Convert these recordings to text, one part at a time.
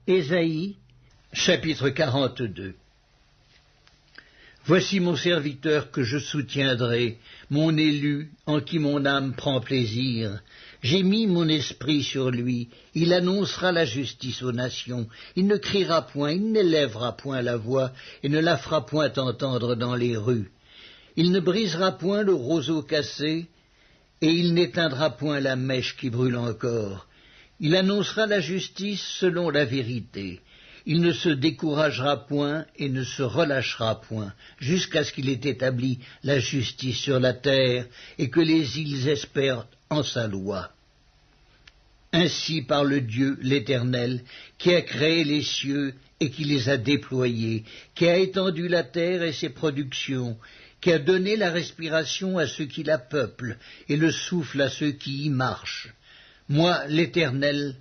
Ésaïe, chapitre 42. Voici mon serviteur que je soutiendrai, mon élu, en qui mon âme prend plaisir. J'ai mis mon esprit sur lui, il annoncera la justice aux nations. Il ne criera point, il n'élèvera point la voix, et ne la fera point entendre dans les rues. Il ne brisera point le roseau cassé, et il n'éteindra point la mèche qui brûle encore. Il annoncera la justice selon la vérité. Il ne se découragera point et ne se relâchera point, jusqu'à ce qu'il ait établi la justice sur la terre et que les îles espèrent en sa loi. Ainsi parle Dieu l'Éternel, qui a créé les cieux et qui les a déployés, qui a étendu la terre et ses productions, qui a donné la respiration à ceux qui la peuplent et le souffle à ceux qui y marchent. Moi, l'Éternel,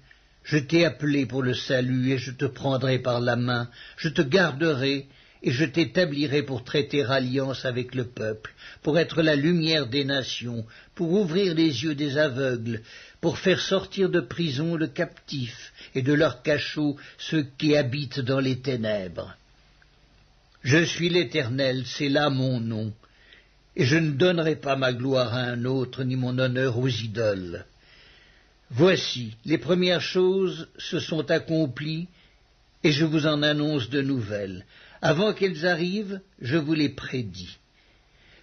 je t'ai appelé pour le salut, et je te prendrai par la main, je te garderai, et je t'établirai pour traiter alliance avec le peuple, pour être la lumière des nations, pour ouvrir les yeux des aveugles, pour faire sortir de prison le captif, et de leur cachot ceux qui habitent dans les ténèbres. Je suis l'Éternel, c'est là mon nom, et je ne donnerai pas ma gloire à un autre, ni mon honneur aux idoles. Voici, les premières choses se sont accomplies, et je vous en annonce de nouvelles. Avant qu'elles arrivent, je vous les prédis.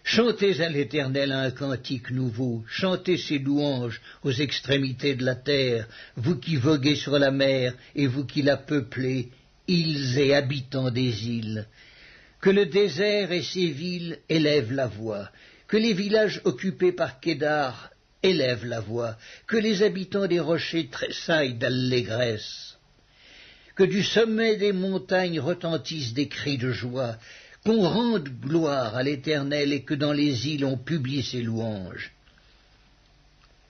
Chantez à l'Éternel un cantique nouveau, chantez ses louanges aux extrémités de la terre, vous qui voguez sur la mer, et vous qui la peuplez, îles et habitants des îles. Que le désert et ses villes élèvent la voix, que les villages occupés par Kédar élèvent la voix, que les habitants des rochers tressaillent d'allégresse, que du sommet des montagnes retentissent des cris de joie, qu'on rende gloire à l'Éternel et que dans les îles on publie ses louanges.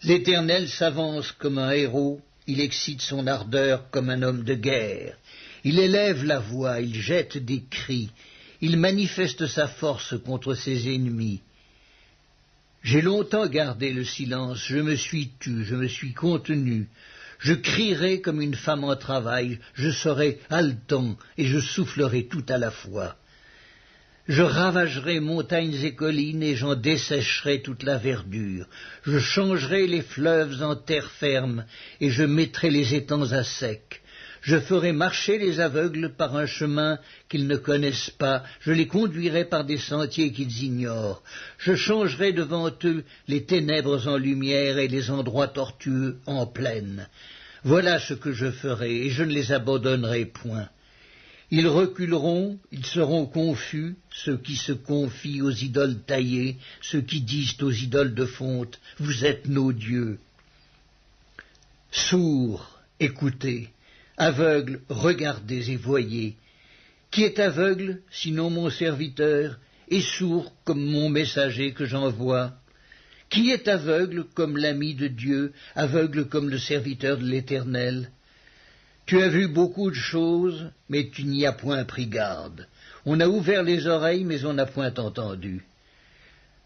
L'Éternel s'avance comme un héros, il excite son ardeur comme un homme de guerre, il élève la voix, il jette des cris, il manifeste sa force contre ses ennemis. J'ai longtemps gardé le silence, je me suis tu, je me suis contenu. Je crierai comme une femme en travail, je serai haletant et je soufflerai tout à la fois. Je ravagerai montagnes et collines et j'en dessécherai toute la verdure. Je changerai les fleuves en terre ferme et je mettrai les étangs à sec. Je ferai marcher les aveugles par un chemin qu'ils ne connaissent pas, je les conduirai par des sentiers qu'ils ignorent. Je changerai devant eux les ténèbres en lumière et les endroits tortueux en plaine. Voilà ce que je ferai, et je ne les abandonnerai point. Ils reculeront, ils seront confus, ceux qui se confient aux idoles taillées, ceux qui disent aux idoles de fonte, « Vous êtes nos dieux ». Sourds, écoutez. Aveugle, regardez et voyez. Qui est aveugle, sinon mon serviteur, et sourd comme mon messager que j'envoie? Qui est aveugle comme l'ami de Dieu, aveugle comme le serviteur de l'Éternel? Tu as vu beaucoup de choses, mais tu n'y as point pris garde. On a ouvert les oreilles, mais on n'a point entendu.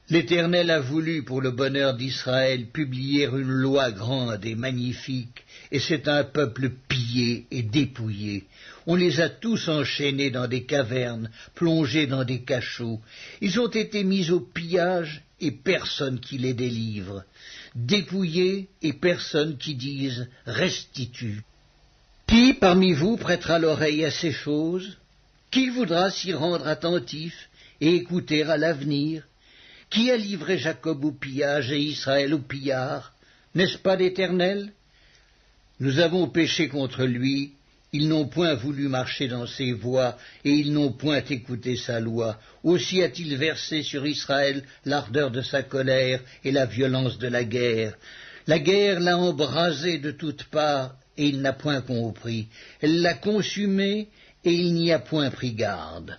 L'Éternel a voulu, pour le bonheur d'Israël, publier une loi grande et magnifique, et c'est un peuple pillé et dépouillé. On les a tous enchaînés dans des cavernes, plongés dans des cachots. Ils ont été mis au pillage, et personne qui les délivre. Dépouillés, et personne qui dise « restitue ». Qui parmi vous prêtera l'oreille à ces choses? Qui voudra s'y rendre attentif et écouter à l'avenir? Qui a livré Jacob au pillage et Israël au pillard? N'est-ce pas l'Éternel? Nous avons péché contre lui, ils n'ont point voulu marcher dans ses voies, et ils n'ont point écouté sa loi. Aussi a-t-il versé sur Israël l'ardeur de sa colère et la violence de la guerre. La guerre l'a embrasé de toutes parts, et il n'a point compris. Elle l'a consumé, et il n'y a point pris garde.